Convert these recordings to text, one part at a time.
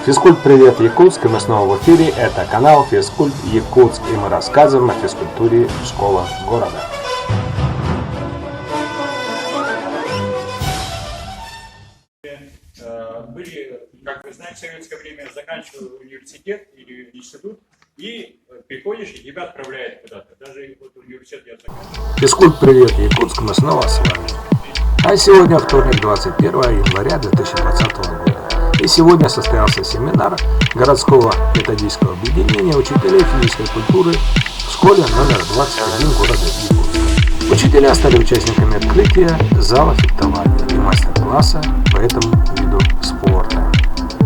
Физкульт, привет, Якутск, и мы снова в эфире. Это канал Физкульт Якутск, и мы рассказываем о физкультуре школы города. Были, как вы знаете, в советское время заканчивал университет или институт, и приходишь, и тебя отправляют куда-то. Даже вот университет я заканчивал. Физкульт, привет, Якутск, мы снова с вами. А сегодня вторник, 21 января 2020 года. И сегодня состоялся семинар городского методического объединения учителей физической культуры в школе номер 21 города Якутска. Учителя стали участниками открытия зала фехтования и мастер-класса по этому виду спорта.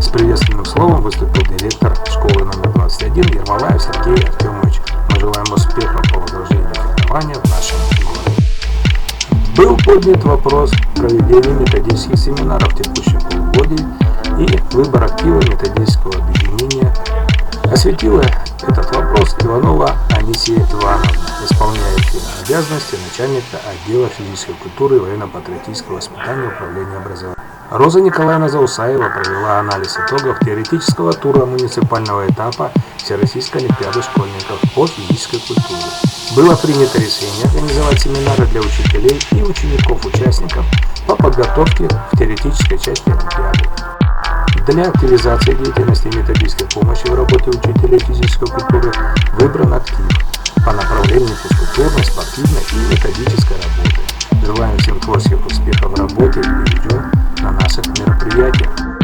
С приветственным словом выступил директор школы номер 21 Ермолаев Сергей Артемович. Мы желаем успехов по возрождению фехтования в нашем городе. Был поднят вопрос проведения методических семинаров в текущем полугодии и выбор актива методического объединения. Осветила этот вопрос Иванова Анисия Ивановна, исполняющая обязанности начальника отдела физической культуры и военно-патриотического воспитания управления образования. Роза Николаевна Заусаева провела анализ итогов теоретического тура муниципального этапа Всероссийской олимпиады школьников по физической культуре. Было принято решение организовать семинары для учителей и учеников-участников по подготовке в теоретической части олимпиады. Для активизации деятельности методической помощи в работе учителей физической культуры выбран актив по направлению физкультурной, спортивной и методической работы. Желаем всем творческих успехов в работе и идем на наших мероприятиях.